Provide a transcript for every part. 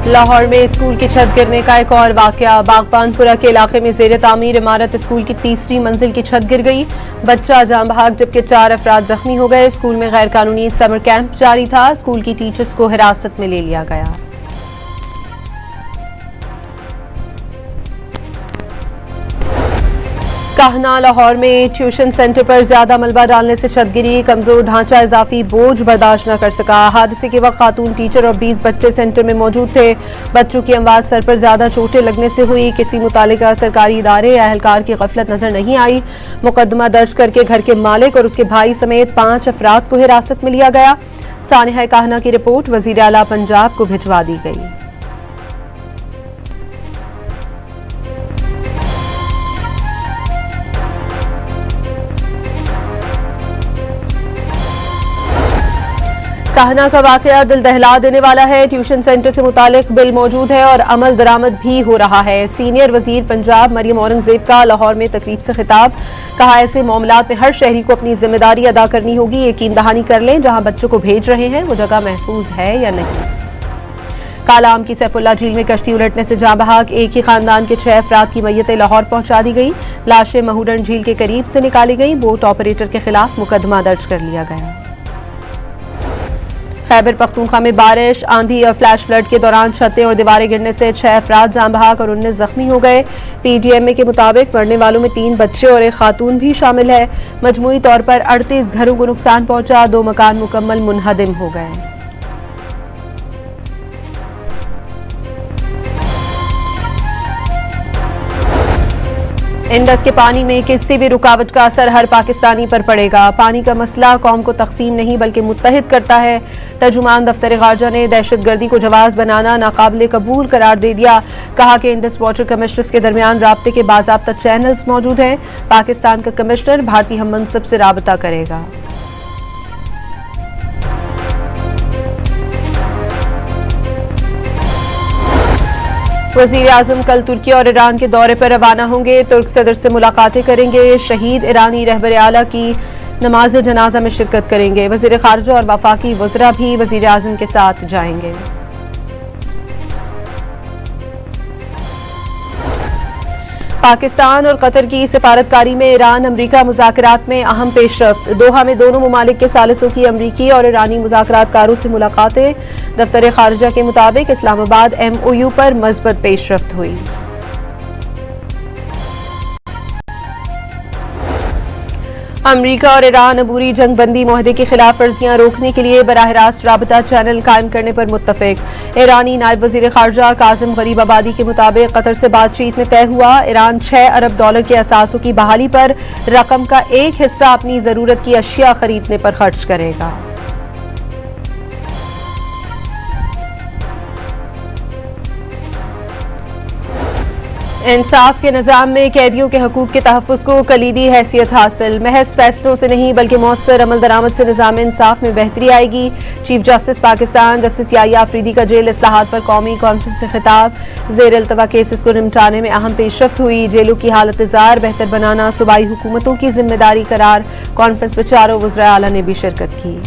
लाहौर में स्कूल की छत गिरने का एक और वाकया। बागबानपुरा के इलाके में जेर तामीर इमारत स्कूल की तीसरी मंजिल की छत गिर गई। बच्चा जान बहक जबकि 4 अफराद जख्मी हो गए। स्कूल में गैर कानूनी समर कैंप जारी था। स्कूल की टीचर्स को हिरासत में ले लिया गया। काहना लाहौर में ट्यूशन सेंटर पर ज्यादा मलबा डालने से छत गिरी। कमजोर ढांचा इजाफी बोझ बर्दाश्त न कर सका। हादसे के वक्त खातून टीचर और 20 बच्चे सेंटर में मौजूद थे। बच्चों की अमवात सर पर ज्यादा चोटें लगने से हुई। किसी मुतालिका सरकारी इदारे या अहलकार की गफलत नजर नहीं आई। मुकदमा दर्ज करके घर के मालिक और उसके भाई समेत 5 अफराद को हिरासत में लिया गया। सानिहा काहना की रिपोर्ट वजीर आला पंजाब को भिजवा दी गई। काहना का वाकया दिल दहला देने वाला है। ट्यूशन सेंटर से मुतालिक बिल मौजूद है और अमल दरामद भी हो रहा है। सीनियर वजीर पंजाब मरियम औरंगजेब का लाहौर में तकरीब से खिताब। कहा, ऐसे मामलात में हर शहरी को अपनी जिम्मेदारी अदा करनी होगी। यकीन दहानी कर लें जहां बच्चों को भेज रहे हैं वो जगह महफूज है या नहीं। कालाम की सैफुल्ला झील में कश्ती उलटने से जाँ बहक। एक ही खानदान के 6 अफराद की मैयतें लाहौर पहुंचा दी गई। लाशें महूडन झील के करीब से निकाली गई। बोट ऑपरेटर के खिलाफ मुकदमा दर्ज कर लिया गया। खैबर पख्तूनख्वा में बारिश, आंधी और फ्लैश फ्लड के दौरान छतें और दीवारें गिरने से 6 अफराद जान बहक और 19 जख्मी हो गए। पीडीएमए के मुताबिक मरने वालों में 3 बच्चे और एक खातून भी शामिल है। मजमूई तौर पर 38 घरों को नुकसान पहुंचा। 2 मकान मुकम्मल मुनहदिम हो गए। इंडस के पानी में किसी भी रुकावट का असर हर पाकिस्तानी पर पड़ेगा। पानी का मसला कौम को तकसीम नहीं बल्कि मुत्तहिद करता है। तर्जुमान दफ्तर खारजा ने दहशतगर्दी को जवाज बनाना नाकाबिले कबूल करार दे दिया। कहा कि इंडस वाटर कमिश्नर्स के दरमियान राब्ते के बाज़ाब्ता चैनल्स मौजूद हैं। पाकिस्तान का कमिश्नर भारतीय हम मनसब से राबता करेगा। वज़ीर आज़म कल तुर्की और ईरान के दौरे पर रवाना होंगे। तुर्क सदर से मुलाकातें करेंगे। शहीद ईरानी रहबर आला की नमाज जनाजा में शिरकत करेंगे। वज़ीर खारजा और वफाकी वज़रा भी वज़ीर आज़म के साथ जाएंगे। पाकिस्तान और कतर की सिफारतकारी में ईरान अमरीका मुज़ाकरात में अहम पेशरफ्त। दोहा में दोनों ममालिक के सालिसों की अमरीकी और ईरानी मुज़ाकरातकारों से मुलाकातें। दफ्तर खारजा के मुताबिक इस्लामाबाद MOU पर मज़बूत पेशरफ्त हुई। अमरीका और ईरान अबूरी जंग बंदी मुआहदे की खिलाफ वर्जियां रोकने के लिए बराह रास्त राबता चैनल कायम करने पर मुत्तफिक। ईरानी नायब वजीर खारजा काजिम गरीबाबादी के मुताबिक कतर से बातचीत में तय हुआ, ईरान $6 अरब के असासों की बहाली पर रकम का एक हिस्सा अपनी जरूरत की अशिया खरीदने पर खर्च करेगा। इंसाफ के निज़ाम में कैदियों के हकूक़ के तहफ़्फ़ुज़ को कलीदी हैसियत हासिल। महज फैसलों से नहीं बल्कि मौसर अमल दरामद से निज़ाम इंसाफ में बेहतरी आएगी। Chief justice Pakistan justice Yahya Afridi का जेल इस्लाहात पर कौमी कॉन्फ्रेंस से खिताब। ज़ेर इल्तवा केसेस को निपटाने में अहम पेशरफ्त हुई। जेलों की हालत जार बेहतर बनाना सूबाई हुकूमतों की जिम्मेदारी करार। कॉन्फ्रेंस में 4 वज़राए आला ने भी शिरकत की।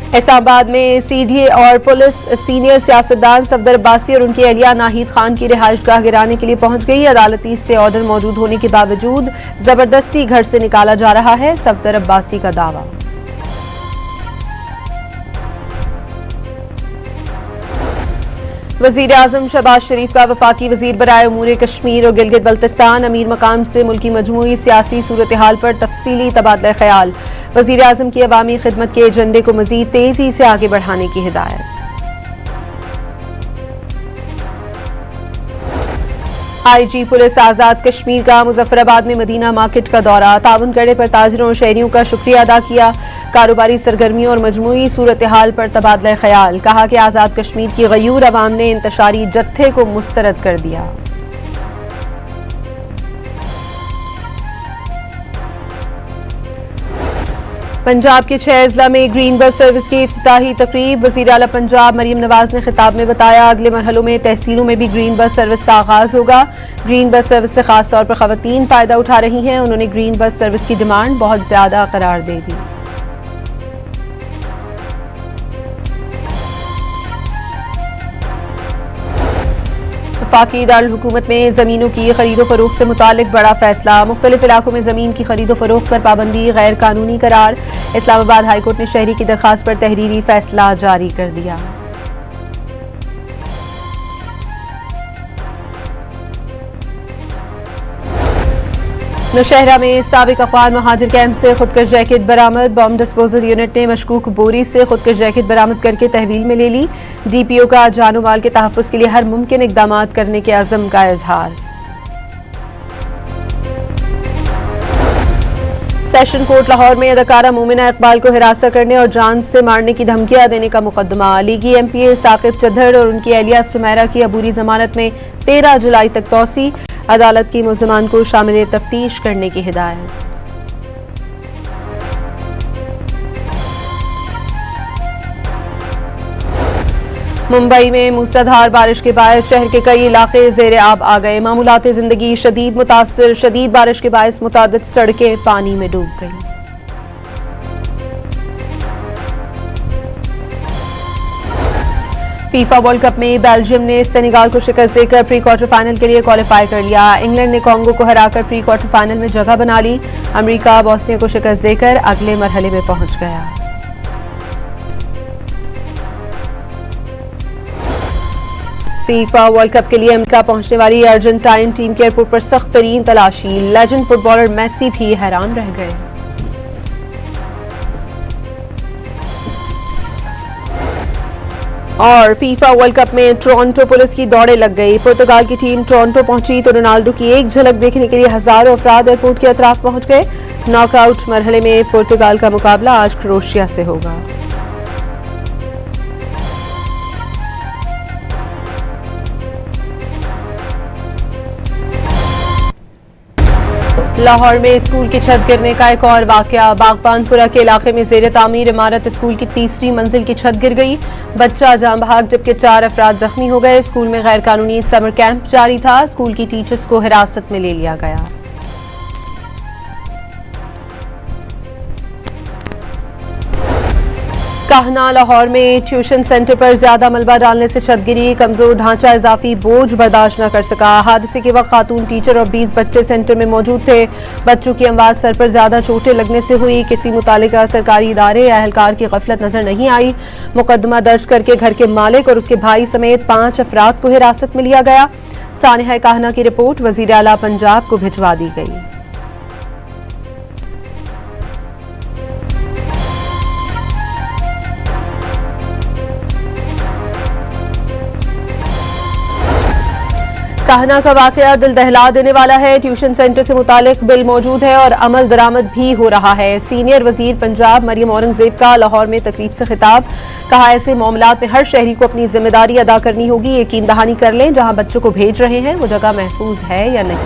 इस्लामाबाद में CDA और पुलिस सीनियर सियासतदान सफदर अब्बासी और उनकी अहलिया नाहिद खान की रिहाइशगाह गिराने के लिए पहुंच गई। अदालती स्टे ऑर्डर मौजूद होने के बावजूद जबरदस्ती घर से निकाला जा रहा है, सफदर अब्बासी का दावा। वज़ीर आज़म शहबाज शरीफ का वफाकी वज़ीर बराए उमूर कश्मीर और गिलगित बल्तिस्तान अमीर मकाम से मुल्की मजमूई सियासी सूरत हाल पर तफसीली तबादला ख्याल। वज़ीर आज़म की अवामी खिदमत के एजेंडे को मज़ीद तेजी से आगे बढ़ाने की हिदायत। IG पुलिस आज़ाद कश्मीर का मुजफ्फराबाद में मदीना मार्केट का दौरा। ताउन करने पर ताजरों और शहरियों का शुक्रिया अदा किया। कारोबारी सरगर्मियों और मजमूई सूरत हाल पर तबादला ख्याल। कहा कि आज़ाद कश्मीर की गयूर अवाम ने इंतशारी जत्थे को मुस्तरद कर दिया। पंजाब के 6 अजला में ग्रीन बस सर्विस की इफ्तिताही तकरीब। वज़ीर आला पंजाब मरियम नवाज ने खिताब में बताया, अगले मरहलों में तहसीलों में भी ग्रीन बस सर्विस का आगाज होगा। ग्रीन बस सर्विस से खास तौर पर खवातीन फायदा उठा रही हैं। उन्होंने ग्रीन बस सर्विस की डिमांड बहुत ज्यादा करार दे दी। वफाकी दारुल हुकूमत में जमीनों की खरीदो फरोख्त से मुतालिक बड़ा फैसला। मुख्तलिफ इलाकों में जमीन की खरीदो फरोख्त पर पाबंदी गैर कानूनी करार। इस्लामाबाद हाईकोर्ट ने शहरी की दरखास्त पर तहरीरी फैसला जारी कर दिया। नौशहरा में साबिक अफगान महाजिर कैंप से खुदकश जैकेट बरामद। बॉम्ब डिस्पोजल यूनिट ने मशकूक बोरी से खुदकश जैकेट बरामद करके तहवील में ले ली। डीपीओ का जानो माल के तहफ़्फ़ुज़ के लिए हर मुमकिन इक़दाम करने के अज़्म का इजहार। सेशन कोर्ट लाहौर में अदाकारा मोमिना इकबाल को हिरासत करने और जान से मारने की धमकियां देने का मुकदमा। लीगी एमपीए साकिब चद्दड़ और उनकी एहलिया सुमैरा की अबूरी जमानत में 13 जुलाई तक तौसी। अदालत की मुल्ज़िमान को शामिल तफ्तीश करने की हिदायत। मुंबई में मूसलाधार बारिश के बायस शहर के कई इलाके ज़ेरे आब आ गए। मामूलात जिंदगी शदीद मुतासिर। शदीद बारिश के बायस मुतादिद सड़कें पानी में डूब गईं। फीफा वर्ल्ड कप में बेल्जियम ने सेनेगाल को शिकस्त देकर प्री क्वार्टर फाइनल के लिए क्वालिफाई कर लिया। इंग्लैंड ने कांगो को हराकर प्री क्वार्टर फाइनल में जगह बना ली। अमेरिका बोस्निया को शिकस्त देकर अगले मरहले में पहुंच गया। फीफा वर्ल्ड कप के लिए अमेरिका पहुंचने वाली अर्जेंटाइन टीम के एयरपोर्ट पर सख्त तरीन तलाशी। लेजेंड फुटबॉलर मेसी भी हैरान रह गए। और फीफा वर्ल्ड कप में टोरंटो पुलिस की दौड़े लग गई। पुर्तगाल की टीम टोरंटो पहुंची तो रोनाल्डो की एक झलक देखने के लिए हजारों अफराद एयरपोर्ट के अतराफ पहुंच गए। नॉकआउट मरहले में पुर्तगाल का मुकाबला आज क्रोएशिया से होगा। लाहौर में स्कूल की छत गिरने का एक और वाकया। बागबानपुरा के इलाके में ज़ेरे तामीर इमारत स्कूल की तीसरी मंजिल की छत गिर गई। बच्चा जान बहक जबकि 4 अफराद जख्मी हो गए। स्कूल में गैर कानूनी समर कैंप जारी था। स्कूल की टीचर्स को हिरासत में ले लिया गया। काहना लाहौर में ट्यूशन सेंटर पर ज्यादा मलबा डालने से छत गिरी। कमजोर ढांचा इजाफी बोझ बर्दाश्त न कर सका। हादसे के वक्त खातून टीचर और 20 बच्चे सेंटर में मौजूद थे। बच्चों की अमवाज सर पर ज्यादा चोटें लगने से हुई। किसी मुतालिका सरकारी इदारे या एहलकार की गफलत नजर नहीं आई। मुकदमा दर्ज करके घर के मालिक और उसके भाई समेत 5 अफराद को हिरासत में लिया गया। सानिहा काहना की रिपोर्ट वजीर आला पंजाब को भिजवा दी गई। काहना का वाकया दिल दहला देने वाला है। ट्यूशन सेंटर से मुतालिक बिल मौजूद है और अमल दरामद भी हो रहा है। सीनियर वजीर पंजाब मरियम औरंगजेब का लाहौर में तकरीब से खिताब। कहा, ऐसे मामलात में हर शहरी को अपनी जिम्मेदारी अदा करनी होगी। यकीन दहानी कर लें जहां बच्चों को भेज रहे हैं वो जगह महफूज है या नहीं।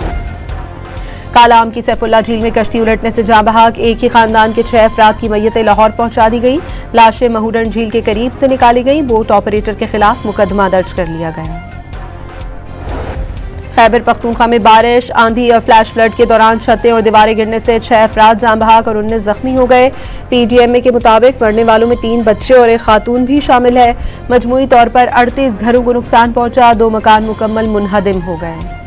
कालाम की सैफुल्ला झील में कश्ती उलटने से जाँ बहक। एक ही खानदान के 6 अफराद की मैयतें लाहौर पहुंचा दी गई। लाशें महूडन झील के करीब से निकाली गई। बोट ऑपरेटर के खिलाफ मुकदमा दर्ज कर लिया गया। खैबर पख्तूनख्वा में बारिश, आंधी और फ्लैश फ्लड के दौरान छतें और दीवारें गिरने से 6 अफराद जाँ बहक और 19 जख्मी हो गए। पीडीएमए के मुताबिक मरने वालों में 3 बच्चे और एक खातून भी शामिल है। मजमूई तौर पर 38 घरों को नुकसान पहुंचा। 2 मकान मुकम्मल मुनहदिम हो गए।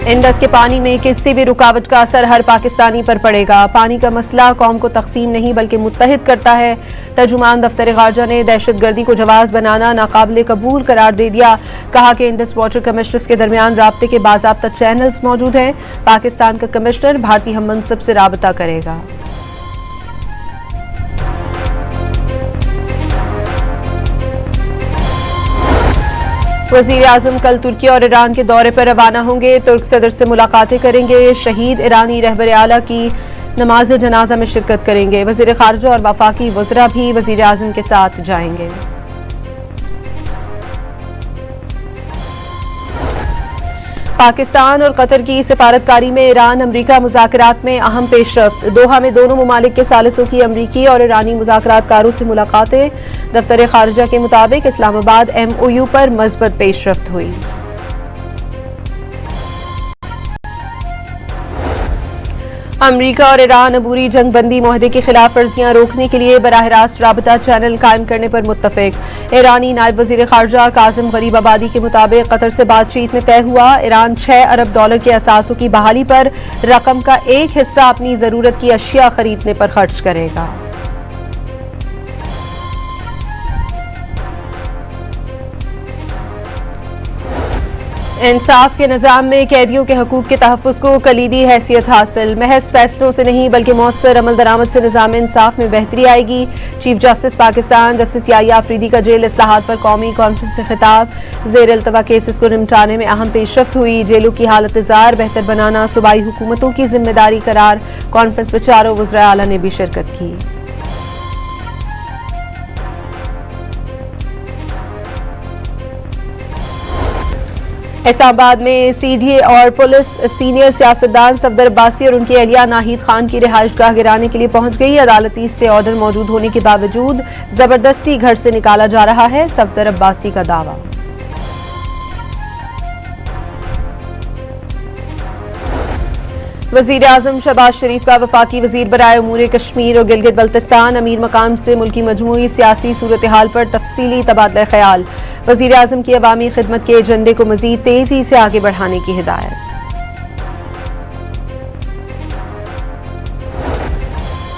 इंडस के पानी में किसी भी रुकावट का असर हर पाकिस्तानी पर पड़ेगा। पानी का मसला कौम को तकसीम नहीं बल्कि मुत्तहिद करता है। तर्जुमान दफ्तर खारजा ने दहशतगर्दी को जवाज बनाना नाकाबिले कबूल करार दे दिया। कहा कि इंडस वाटर कमिश्नर्स के दरमियान राब्ते के बाज़ाब्ता चैनल्स मौजूद हैं। पाकिस्तान का कमिश्नर भारतीय हम मनसब से राबता करेगा। वज़ीर आज़म कल तुर्की और ईरान के दौरे पर रवाना होंगे। तुर्क सदर से मुलाकातें करेंगे। शहीद ईरानी रहबर आला की नमाज जनाजा में शिरकत करेंगे। वज़ीर खारजा और वफाकी वज़रा भी वज़ीर आज़म के साथ जाएंगे। पाकिस्तान और कतर की सिफारतकारी में ईरान अमरीका मुज़ाकरात में अहम पेशरफ्त। दोहा में दोनों ममालिक के सालिसों की अमरीकी और ईरानी मुज़ाकरातकारों से मुलाकातें। दफ्तर खारजा के मुताबिक इस्लामाबाद MOU पर मज़बूत पेशरफ्त हुई। अमरीका और ईरान अबूरी जंगबंदी मुआहदे की खिलाफ वर्जियां रोकने के लिए बराह रास्त राबता चैनल कायम करने पर मुत्तफिक। ईरानी नायब वजीर खारजा काजिम गरीबाबादी के मुताबिक कतर से बातचीत में तय हुआ, ईरान $6 अरब के असासों की बहाली पर रकम का एक हिस्सा अपनी जरूरत की अशिया खरीदने पर खर्च करेगा। इंसाफ के निज़ाम में कैदियों के हकूक़ के तहफ़्फ़ुज़ को कलीदी हैसियत हासिल। महज फैसलों से नहीं बल्कि मौसर अमल दरामद से निज़ाम इंसाफ में बेहतरी आएगी। Chief justice Pakistan justice Yahya Afridi का जेल इस्लाहात पर कौमी कॉन्फ्रेंस से खिताब। ज़ेर इल्तवा केसेस को निपटाने में अहम पेशरफ्त हुई। जेलों की हालत जार बेहतर बनाना सूबाई हुकूमतों की जिम्मेदारी करार। कॉन्फ्रेंस में चारों वज़राए आला ने भी शिरकत की। इस्लामाबाद में CDA और पुलिस सीनियर सियासतदान सफदर अब्बासी और उनकी अहलिया नाहिद खान की रिहाइशगाह गिराने के लिए पहुंच गई। अदालती स्टे ऑर्डर मौजूद होने के बावजूद जबरदस्ती घर से निकाला जा रहा है, सफदर अब्बासी का दावा। वज़ीर आज़म शहबाज शरीफ का वफाकी वज़ीर बराए उमूर कश्मीर और गिलगित बल्तिस्तान अमीर मकाम से मुल्की मजमूई सियासी सूरत हाल पर तफसीली तबादला ख्याल। वज़ीर आज़म की अवामी खिदमत के एजेंडे को मज़ीद तेज़ी से आगे बढ़ाने की हिदायत।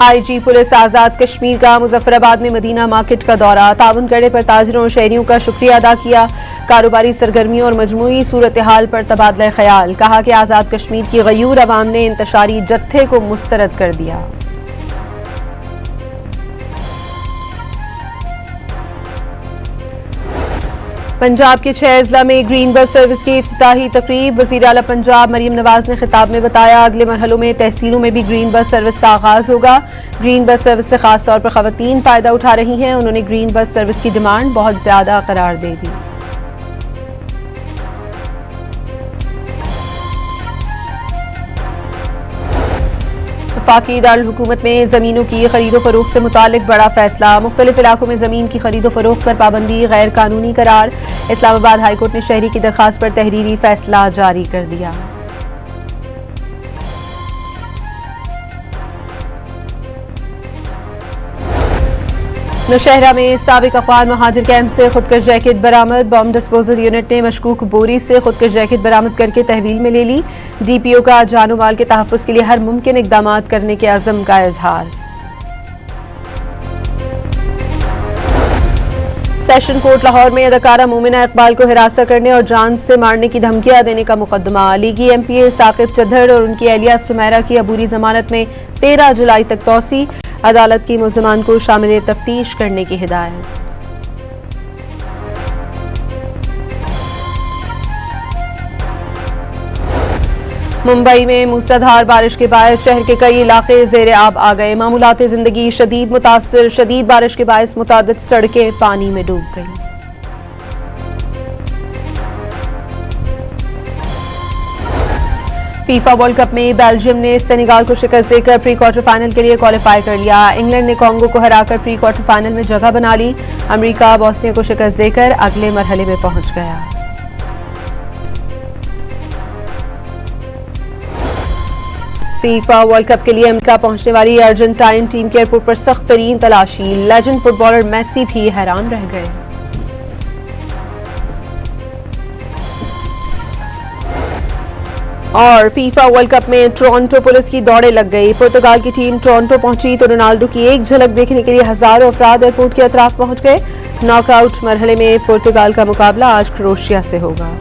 IG पुलिस आज़ाद कश्मीर का मुजफ्फराबाद में मदीना मार्केट का दौरा। ताउन करने पर ताजरों और शहरियों का शुक्रिया अदा किया। कारोबारी सरगर्मियों और मजमूई सूरत हाल पर तबादला ख्याल। कहा कि आज़ाद कश्मीर की गयूर अवाम ने इंतशारी जत्थे को मुस्तरद कर दिया। पंजाब के 6 अजला में ग्रीन बस सर्विस की इफ्तिताही तकरीब। वज़ीर आला पंजाब मरियम नवाज ने खिताब में बताया, अगले मरहलों में तहसीलों में भी ग्रीन बस सर्विस का आगाज होगा। ग्रीन बस सर्विस से खास तौर पर खवातीन फायदा उठा रही हैं। उन्होंने ग्रीन बस सर्विस की डिमांड बहुत ज्यादा करार दे दी। वफाकी दारुल हुकूमत में जमीनों की खरीदो फरोख्त से मुतालिक बड़ा फैसला। मुख्तलिफ इलाकों में जमीन की खरीदो फरोख्त पर पाबंदी गैर कानूनी करार। इस्लामाबाद हाईकोर्ट ने शहरी की दरखास्त पर तहरीरी फैसला जारी कर दिया। नौशहरा में साबिक अफगान महाजिर कैंप से खुदकश जैकेट बरामद। बॉम्ब डिस्पोजल यूनिट ने मशकूक बोरी से खुदकश जैकेट बरामद करके तहवील में ले ली। DPO का जानो माल के तहफ़्फ़ुज़ के लिए हर मुमकिन इक़दाम करने के अज़्म का इजहार। सेशन कोर्ट लाहौर में अदाकारा मोमिना इकबाल को हिरासत करने और जान से मारने की धमकियां देने का मुकदमा। लीगी MPA साकिब चद्दर और उनकी अहलिया सुमैरा की अबूरी जमानत में 13 जुलाई तक तौसी। अदालत की मुल्ज़िमान को शामिल तफ्तीश करने की हिदायत। मुंबई में मूसलाधार बारिश के बायस शहर के कई इलाके ज़ेरे आब आ गए। मामूलात जिंदगी शदीद मुतासिर। शदीद बारिश के बायस मुतादिद सड़कें पानी में डूब गईं। फीफा वर्ल्ड कप में बेल्जियम ने सेनेगाल को शिकस्त देकर प्री क्वार्टर फाइनल के लिए क्वालिफाई कर लिया। इंग्लैंड ने कांगो को हराकर प्री क्वार्टर फाइनल में जगह बना ली। अमेरिका बोस्निया को शिकस्त देकर अगले मरहले में पहुंच गया। फीफा वर्ल्ड कप के लिए अमेरिका पहुंचने वाली अर्जेंटाइन टीम के एयरपोर्ट पर सख्त तरीन तलाशी। लेजेंड फुटबॉलर मेसी भी हैरान रह गए। और फीफा वर्ल्ड कप में टोरंटो पुलिस की दौड़े लग गई। पुर्तगाल की टीम टोरंटो पहुंची तो रोनाल्डो की एक झलक देखने के लिए हजारों अफराद एयरपोर्ट के अतराफ पहुंच गए। नॉकआउट मरहले में पुर्तगाल का मुकाबला आज क्रोएशिया से होगा।